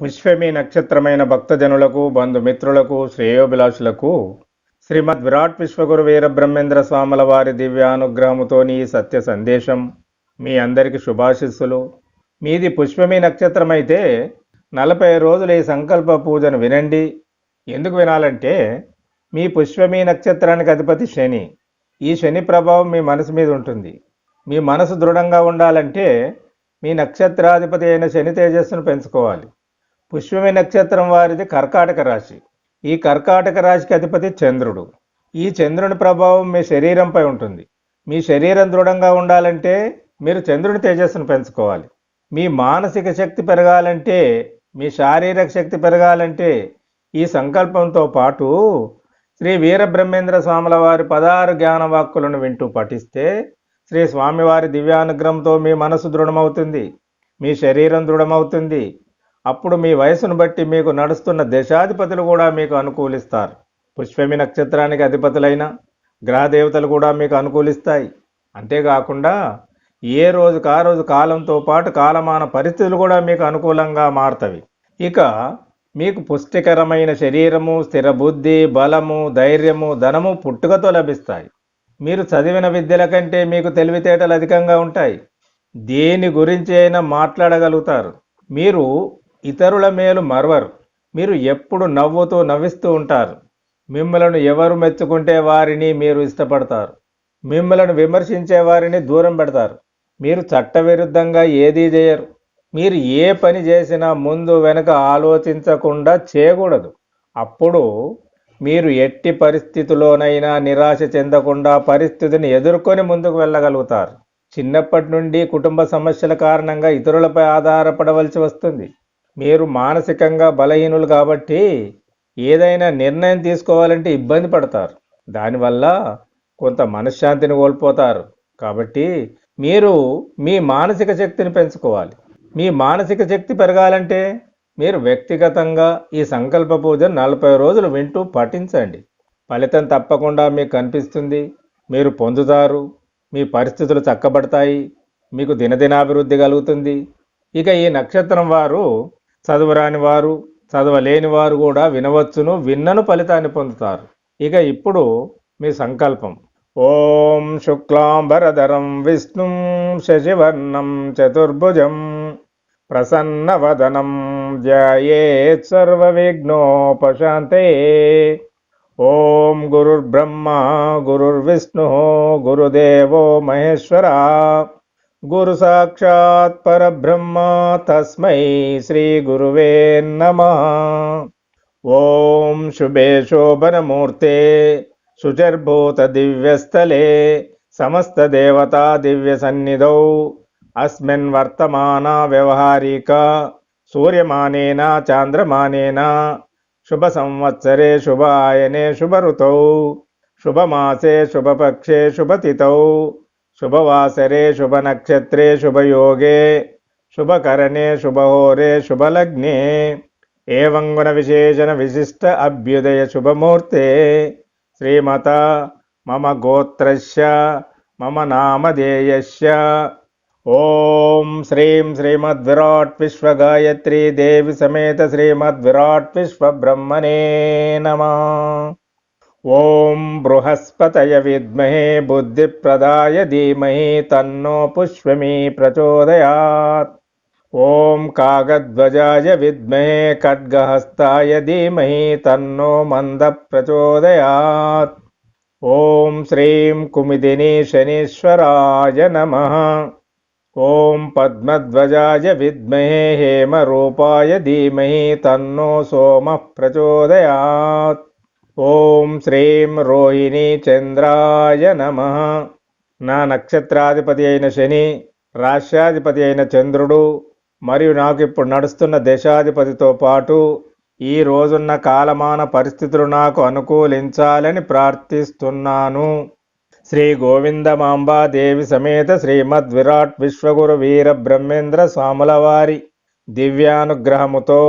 పుష్యమి నక్షత్రమైన భక్తజనులకు బంధుమిత్రులకు శ్రేయోభిలాషులకు శ్రీమద్ విరాట్ విశ్వగురు వీరబ్రహ్మేంద్ర స్వాముల వారి దివ్యానుగ్రహముతోని ఈ సత్య సందేశం మీ అందరికి శుభాశిస్సులు. మీది పుష్యమి నక్షత్రమైతే 40 రోజులు ఈ సంకల్ప పూజను వినండి. ఎందుకు వినాలంటే మీ పుష్యమి నక్షత్రానికి అధిపతి శని. ఈ శని ప్రభావం మీ మనసు మీద ఉంటుంది. మీ మనసు దృఢంగా ఉండాలంటే మీ నక్షత్రాధిపతి అయిన శని తేజస్సును పెంచుకోవాలి. పుష్యమి నక్షత్రం వారిది కర్కాటక రాశి. ఈ కర్కాటక రాశికి అధిపతి చంద్రుడు. ఈ చంద్రుని ప్రభావం మీ శరీరంపై ఉంటుంది. మీ శరీరం దృఢంగా ఉండాలంటే మీరు చంద్రుని తేజస్సును పెంచుకోవాలి. మీ మానసిక శక్తి పెరగాలంటే, మీ శారీరక శక్తి పెరగాలంటే ఈ సంకల్పంతో పాటు శ్రీ వీరబ్రహ్మేంద్ర స్వాముల వారి 16 జ్ఞానవాక్కులను వింటూ పఠిస్తే శ్రీ స్వామివారి దివ్యానుగ్రహంతో మీ మనసు దృఢమవుతుంది, మీ శరీరం దృఢమవుతుంది. అప్పుడు మీ వయసును బట్టి మీకు నడుస్తున్న దేశాధిపతులు కూడా మీకు అనుకూలిస్తారు. పుష్యమి నక్షత్రానికి అధిపతులైన గ్రహదేవతలు కూడా మీకు అనుకూలిస్తాయి. అంతేకాకుండా ఏ రోజుకు ఆ రోజు కాలంతో పాటు కాలమాన పరిస్థితులు కూడా మీకు అనుకూలంగా మారుతవి. ఇక మీకు పుష్టికరమైన శరీరము, స్థిర బుద్ధి, బలము, ధైర్యము, ధనము పుట్టుకతో లభిస్తాయి. మీరు చదివిన విద్యల కంటే మీకు తెలివితేటలు అధికంగా ఉంటాయి. దేని గురించి అయినా మాట్లాడగలుగుతారు. మీరు ఇతరుల మేలు మరవరు. మీరు ఎప్పుడు నవ్విస్తూ ఉంటారు. మిమ్మలను ఎవరు మెచ్చుకుంటే వారిని మీరు ఇష్టపడతారు. మిమ్మలను విమర్శించే వారిని దూరం పెడతారు. మీరు చట్టవిరుద్ధంగా ఏదీ చేయరు. మీరు ఏ పని చేసినా ముందు వెనుక ఆలోచించకుండా చేయకూడదు. అప్పుడు మీరు ఎట్టి పరిస్థితుల్లోనైనా నిరాశ చెందకుండా పరిస్థితిని ఎదుర్కొని ముందుకు వెళ్ళగలుగుతారు. చిన్నప్పటి నుండి కుటుంబ సమస్యల కారణంగా ఇతరులపై ఆధారపడవలసి వస్తుంది. మీరు మానసికంగా బలహీనులు కాబట్టి ఏదైనా నిర్ణయం తీసుకోవాలంటే ఇబ్బంది పడతారు. దానివల్ల కొంత మనశ్శాంతిని కోల్పోతారు. కాబట్టి మీరు మీ మానసిక శక్తిని పెంచుకోవాలి. మీ మానసిక శక్తి పెరగాలంటే మీరు వ్యక్తిగతంగా ఈ సంకల్ప పూజను 40 రోజులు వింటూ పఠించండి. ఫలితం తప్పకుండా మీకు కనిపిస్తుంది. మీరు పొందుతారు. మీ పరిస్థితులు చక్కబడతాయి. మీకు దినదినాభివృద్ధి కలుగుతుంది. ఇక ఈ నక్షత్రం వారు చదువురాని వారు, చదవలేని వారు కూడా వినవచ్చును. విన్నను ఫలితాన్ని పొందుతారు. ఇక ఇప్పుడు మీ సంకల్పం. ఓం శుక్లాంబరధరం విష్ణుం శశివర్ణం చతుర్భుజం ప్రసన్నవదనం ధ్యాయేత్ సర్వవిఘ్నోపశాంతయే. ఓం గురుర్బ్రహ్మా గురుర్విష్ణు గురుదేవో మహేశ్వర గురు సాక్షాత్ పరబ్రహ్మ తస్మై శ్రీ గురువే నమః. ఓం శుభే శోభనమూర్తే శుచిర్భూత దివ్యస్థలే సమస్త దేవతా దివ్య సన్నిధౌ అస్మిన్ వర్తమాన వ్యవహారిక సూర్యమానేన చాంద్రమానేన శుభ సంవత్సరే శుభాయనే శుభ ఋతౌ శుభమాసే శుభపక్షే శుభతిథౌ శుభవాసరే శుభనక్షత్రే శుభయోగే శుభకరణే శుభహోరే శుభలగ్నే ఏవం గుణ విశేషణ విశిష్ట అభ్యుదయ శుభమూర్తే శ్రీమత మమ గోత్రస్య మమ నామధేయస్య. ఓం శ్రీం శ్రీమద్విరాట్ విశ్వగాయత్రీ దేవి సమేత శ్రీమద్విరాట్ విశ్వబ్రహ్మణే నమః. ఓం బృహస్పతయ విద్మహే బుద్ధిప్రదాయ ధీమహి తన్నో పుష్యమి ప్రచోదయాత్. ఓం కాగధ్వజాయ విద్మహే ఖడ్గహస్తాయ ధీమహి తన్నో మంద ప్రచోదయాత్. ఓం శ్రీం కుమిదిని శనీశ్వరాయ నమః. ఓం పద్మధ్వజాయ విద్మహే హేమరూపాయ ధీమహి తన్నో సోమః ప్రచోదయాత్. ఓం శ్రీం రోహిణీ చంద్రాయ నమః. నా నక్షత్రాధిపతి అయిన శని, రాశ్యాధిపతి అయిన చంద్రుడు మరియు నాకు ఇప్పుడు నడుస్తున్న దశాధిపతితో పాటు ఈ రోజున్న కాలమాన పరిస్థితులు నాకు అనుకూలించాలని ప్రార్థిస్తున్నాను. శ్రీ గోవిందమాంబాదేవి సమేత శ్రీమద్ విరాట్ విశ్వగురు వీర బ్రహ్మేంద్ర స్వాముల వారి దివ్యానుగ్రహముతో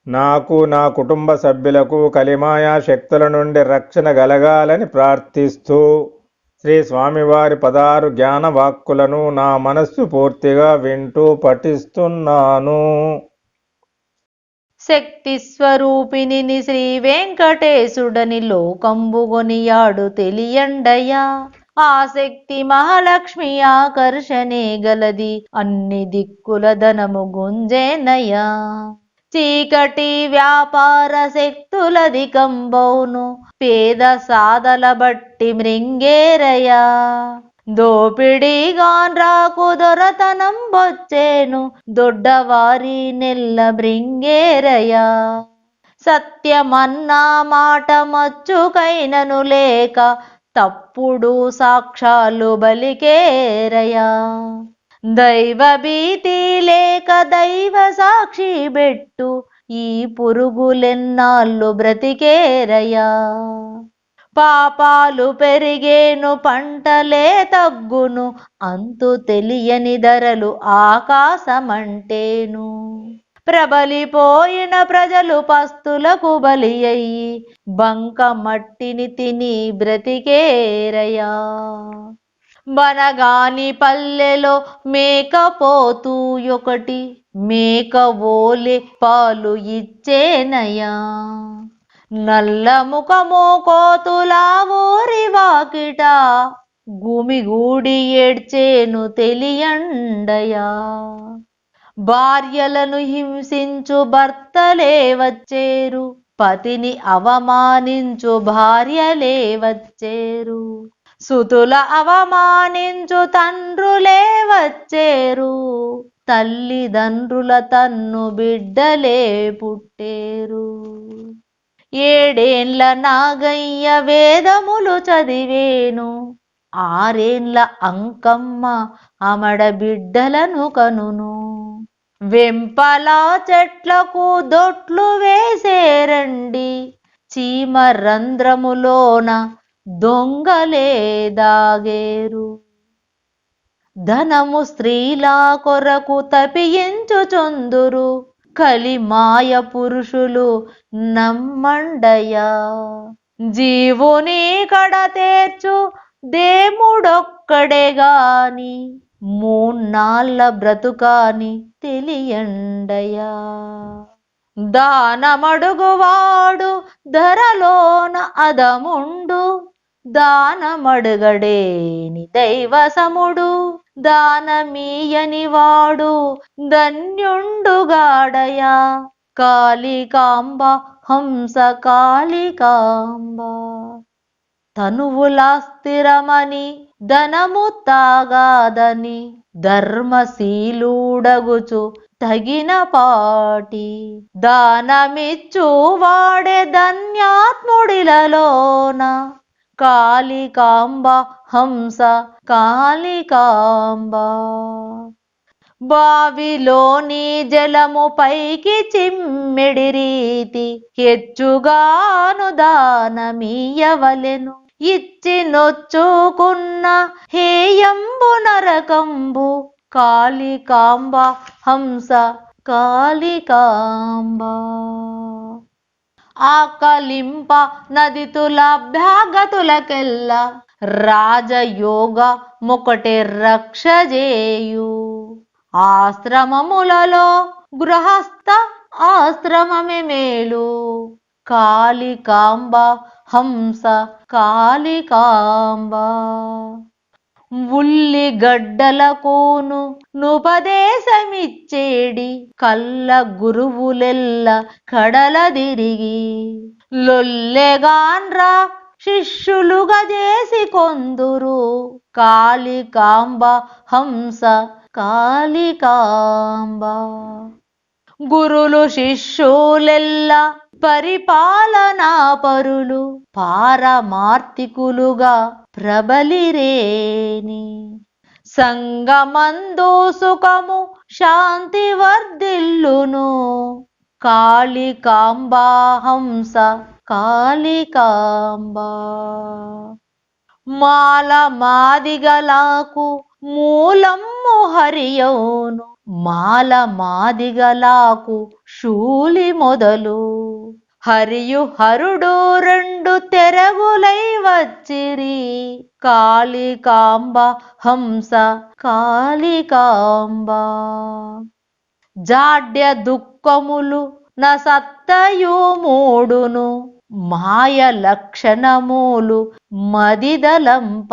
నాకు, నా కుటుంబ సభ్యులకు కలిమాయా శక్తుల నుండి రక్షణ కలగాలని ప్రార్థిస్తూ శ్రీ స్వామివారి 16 జ్ఞానవాక్కులను నా మనస్సు పూర్తిగా వింటూ పఠిస్తున్నాను. శక్తి స్వరూపిణిని శ్రీ వెంకటేశుడని లోకంబుగొనియాడు తెలియండయా. ఆ శక్తి మహాలక్ష్మి ఆకర్షణే గలది, అన్ని దిక్కుల ధనము గుంజేనయా. చీకటి వ్యాపార శక్తులధికంబౌను, పేద సాదల బట్టి మృంగేరయా. దోపిడిగాన్రాకు దొరతనం బొచ్చేను, దొడ్డవారి నెల్ల మృంగేరయా. సత్యమన్నా మాట మచ్చుకైనను లేక, తప్పుడు సాక్ష్యాలు బలికేరయా. దైవ భీతి లేక దైవ సాక్షి బెట్టు, ఈ పురుగులెన్నాళ్ళు బ్రతికేరయా. పాపాలు పెరిగేను పంటలే తగ్గును, అంతు తెలియని ధరలు ఆకాశమంటేను. ప్రబలిపోయిన ప్రజలు పస్తులకు బలి అయ్యి, బంక మట్టిని తిని బ్రతికేరయా. బనగాని పల్లెలో మేకపోతూ ఒకటి, మేక ఓలే పాలు ఇచ్చేనయా. నల్ల ముఖము కోతులా ఊరి వాకిట, గుమిగూడి ఏడ్చేను తెలియండయా. భార్యలను హింసించు భర్తలే వచ్చేరు, పతిని అవమానించు భార్యలే వచ్చేరు. సుతుల అవమానించు తండ్రులే వచ్చేరు, తల్లిదండ్రుల తన్ను బిడ్డలే పుట్టేరు. 7 ఏండ్ల నాగయ్య వేదములు చదివేను, 6 ఏండ్ల అంకమ్మ అమడ బిడ్డలను కనును. వెంపలా చెట్లకు దొట్లు వేసేరండి, చీమ రంధ్రములోన దొంగలే దాగేరు. ధనము స్త్రీల కొరకు తపించుచుందురు, కలిమాయ పురుషులు నమ్మండయా. జీవుని కడతేర్చు దేవుడొక్కడే గాని, 3 నాళ్ళ బ్రతుకాని తెలియండయా. దానమడుగువాడు ధరలోన అదముండు, దానమడుగడేని దైవసముడు. దానమీయని వాడు ధన్యుండుగాడయా. కాళికాంబ హంస కాళికాంబ. తనువులా స్థిరమని ధనము తాగాదని, ధర్మశీలుడగుచు తగిన పాటి. దానమిచ్చు వాడే ధన్యాత్ముడిలలోన, కాళికాంబ హంస కాళికాంబ. బావిలోని జలము పైకి చిమ్మెడి రీతి, హెచ్చుగాను దానమీయవలెను. ఇచ్చి నొచ్చుకున్న హేయంబు నరకంబు, కాళికాంబ హంస కాళికాంబ. ఆకలింప నదితులభ్యాగతులకెల్ల, రాజయోగ మొకటే రక్షజేయు. ఆశ్రమములలో గృహస్థ ఆశ్రమమే మేలు, కాళికాంబ హంస కాళికాంబ. ఉల్లిగడ్డలకును నుపదేశమిచ్చేడి, కళ్ళ గురువులెల్ల కడలదిరిగి. లొల్లెగాన్రా శిష్యులుగా చేసి కొందురు, కాళికాంబ హంస కాళికాంబ. గురులు శిష్యులెల్ల పరిపాలనా పరులు, పారమార్థికులుగా ప్రబలిరేని. సంగమందు సుఖము శాంతి వర్ధిల్లును, కాళికాంబ హంస కాళికాంబ. మాల మాదిగలకు మూలమ్ము హరియౌను, మాల మాదిగలకు శూలి మొదలు. హరియు హరుడు 2 తెరగులై వచ్చిరి, కాళికాంబ హంస కాళికాంబ. జాడ్య దుఃఖములు నా సత్తయు మూడును మాయ లక్షణములు మదిదలంప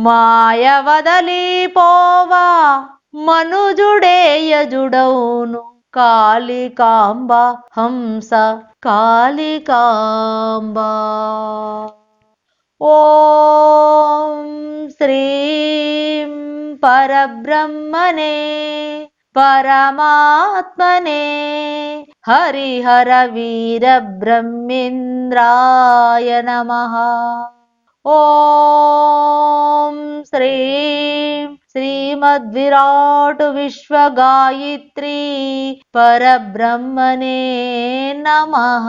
మాయ వదలిపోవా మనుజుడేయజుడౌను కాళికాంబ హంస కాళికాంబ. ఓం శ్రీం పరబ్రహ్మణే పరమాత్మనే హరిహర వీర బ్రహ్మేంద్రాయ నమః. ఓం శ్రీం శ్రీమద్విరాట్ విశ్వగాయత్రీ పరబ్రహ్మణే నమః.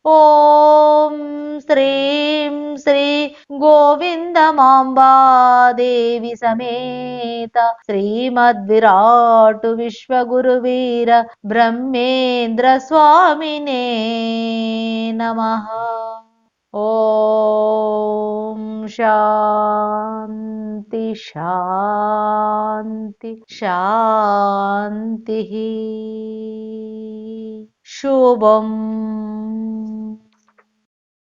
ఓం శ్రీం శ్రీ గోవిందమాంబాదేవి సమేత శ్రీమద్విరాట్ విశ్వగురువీర బ్రహ్మేంద్ర స్వామినే నమః. ఓం శాంతి శాంతి శాంతి. శుభం.